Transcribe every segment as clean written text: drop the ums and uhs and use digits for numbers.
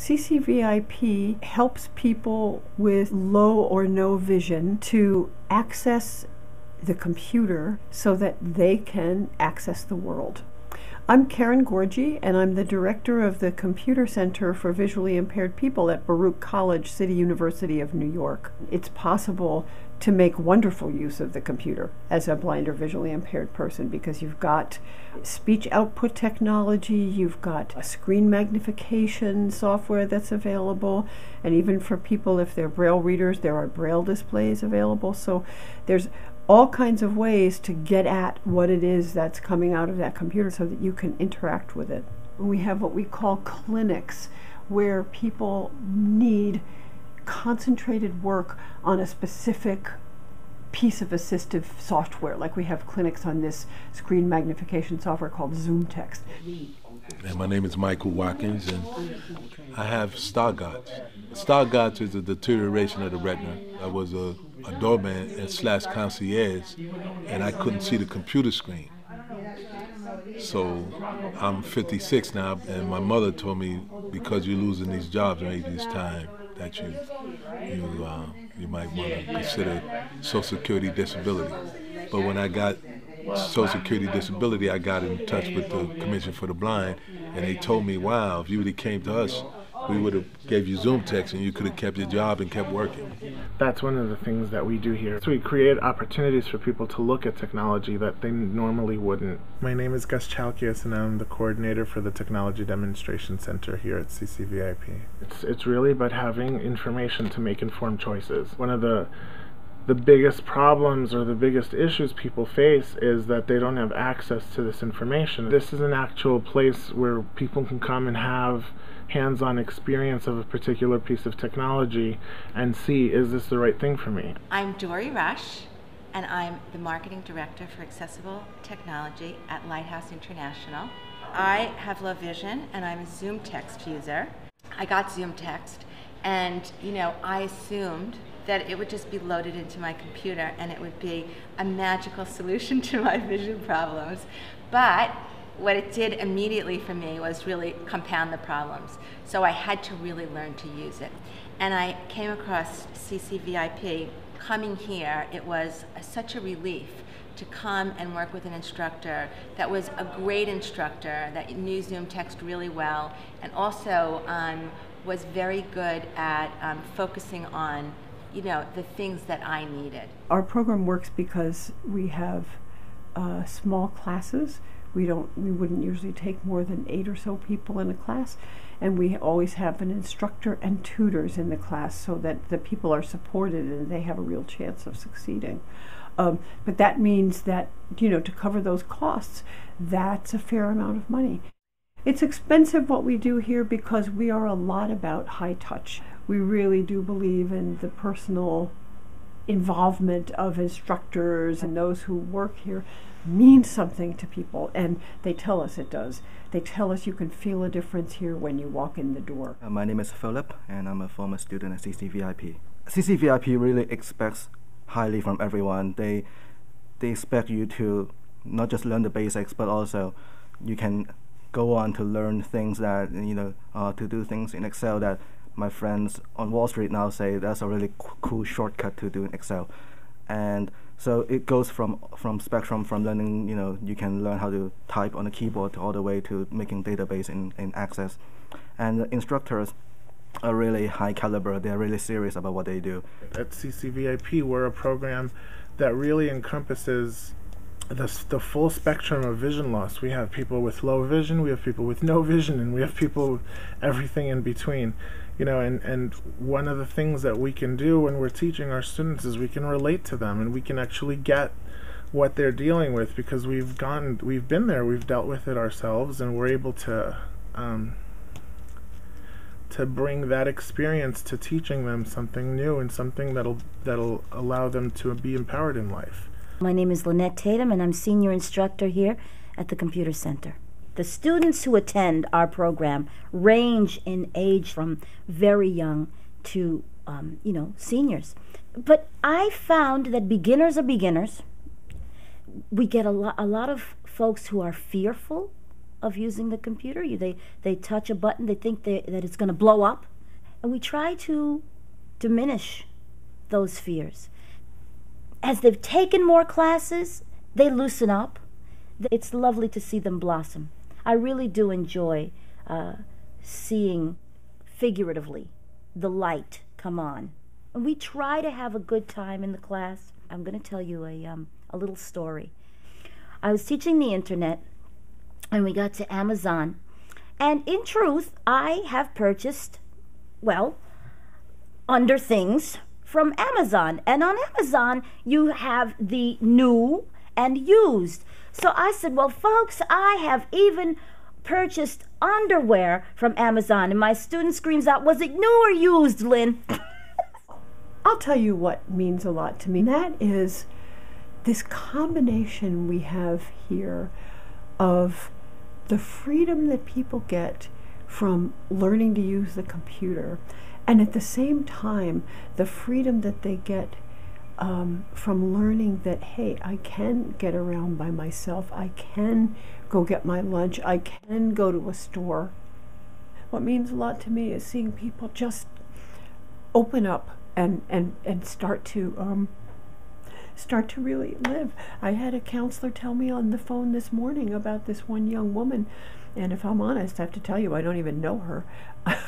CCVIP helps people with low or no vision to access the computer so that they can access the world. I'm Karen Gorgie, and I'm the director of the Computer Center for Visually Impaired People at Baruch College, City University of New York. It's possible to make wonderful use of the computer as a blind or visually impaired person because you've got speech output technology, you've got a screen magnification software that's available, and even for people, if they're Braille readers, there are Braille displays available. So there's all kinds of ways to get at what it is that's coming out of that computer so that you can interact with it. We have what we call clinics where people need concentrated work on a specific piece of assistive software. Like we have clinics on this screen magnification software called Zoom Text. And my name is Michael Watkins, and I have Stargardt. Stargardt is a deterioration of the retina. I was a doorman and / concierge, and I couldn't see the computer screen. So I'm 56 now, and my mother told me, because you're losing these jobs, maybe it's time that you might want to consider Social Security disability. But when I got Social Security disability, I got in touch with the Commission for the Blind, and they told me, wow, if you really came to us, we would have gave you Zoom text and you could have kept your job and kept working. That's one of the things that we do here. So we create opportunities for people to look at technology that they normally wouldn't. My name is Gus Chalkias, and I'm the coordinator for the Technology Demonstration Center here at CCVIP. It's really about having information to make informed choices. One of the biggest problems or the biggest issues people face is that they don't have access to this information. This is an actual place where people can come and have hands-on experience of a particular piece of technology and see, is this the right thing for me? I'm Dory Rush, and I'm the Marketing Director for Accessible Technology at Lighthouse International. I have low vision, and I'm a Zoom Text user. I got Zoom Text, and I assumed that it would just be loaded into my computer and it would be a magical solution to my vision problems. But what it did immediately for me was really compound the problems. So I had to really learn to use it. And I came across CCVIP. Coming here, it was such a relief to come and work with an instructor that was a great instructor that knew Zoom Text really well, and also was very good at focusing on the things that I needed. Our program works because we have small classes. We wouldn't usually take more than 8 or so people in a class, and we always have an instructor and tutors in the class so that the people are supported and they have a real chance of succeeding. But that means that, to cover those costs, that's a fair amount of money. It's expensive what we do here because we are a lot about high touch. We really do believe in the personal involvement of instructors, and those who work here means something to people, and they tell us it does. They tell us you can feel a difference here when you walk in the door. My name is Philip, and I'm a former student at CCVIP. CCVIP really expects highly from everyone. They expect you to not just learn the basics, but also you can go on to learn things that, to do things in Excel that my friends on Wall Street now say that's a really cool shortcut to do in Excel. And so it goes from spectrum, from learning, you can learn how to type on a keyboard all the way to making database in Access. And the instructors are really high caliber. They're really serious about what they do. At CCVIP, we're a program that really encompasses the full spectrum of vision loss. We have people with low vision, we have people with no vision, and we have people with everything in between. And one of the things that we can do when we're teaching our students is we can relate to them, and we can actually get what they're dealing with because we've been there, we've dealt with it ourselves, and we're able to bring that experience to teaching them something new and something that'll allow them to be empowered in life. My name is Lynette Tatum, and I'm senior instructor here at the Computer Center. The students who attend our program range in age from very young to, seniors. But I found that beginners are beginners. We get a lot of folks who are fearful of using the computer. They touch a button, they think that it's going to blow up. And we try to diminish those fears. As they've taken more classes, they loosen up. It's lovely to see them blossom. I really do enjoy seeing, figuratively, the light come on. And we try to have a good time in the class. I'm going to tell you a little story. I was teaching the internet, and we got to Amazon. And in truth, I have purchased, well, under things from Amazon. And on Amazon, you have the new and used. So I said, well, folks, I have even purchased underwear from Amazon. And my student screams out, was it new or used, Lynn? I'll tell you what means a lot to me. That is this combination we have here of the freedom that people get from learning to use the computer, and at the same time, the freedom that they get from learning that, hey, I can get around by myself, I can go get my lunch, I can go to a store. What means a lot to me is seeing people just open up and start to really live. I had a counselor tell me on the phone this morning about this one young woman, and if I'm honest, I have to tell you, I don't even know her,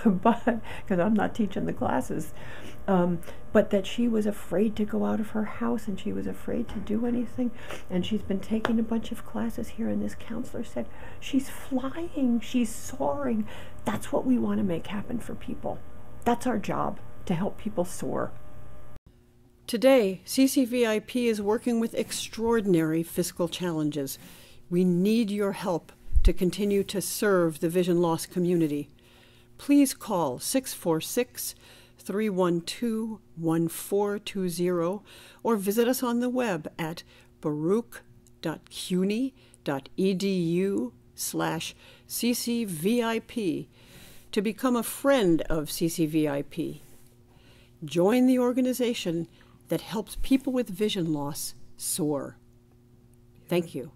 but because I'm not teaching the classes, but that she was afraid to go out of her house, and she was afraid to do anything, and she's been taking a bunch of classes here, and this counselor said, she's flying, she's soaring. That's what we want to make happen for people. That's our job, to help people soar. Today, CCVIP is working with extraordinary fiscal challenges. We need your help to continue to serve the vision loss community. Please call 646-312-1420 or visit us on the web at baruch.cuny.edu/CCVIP to become a friend of CCVIP. Join the organization that helps people with vision loss soar. Thank you.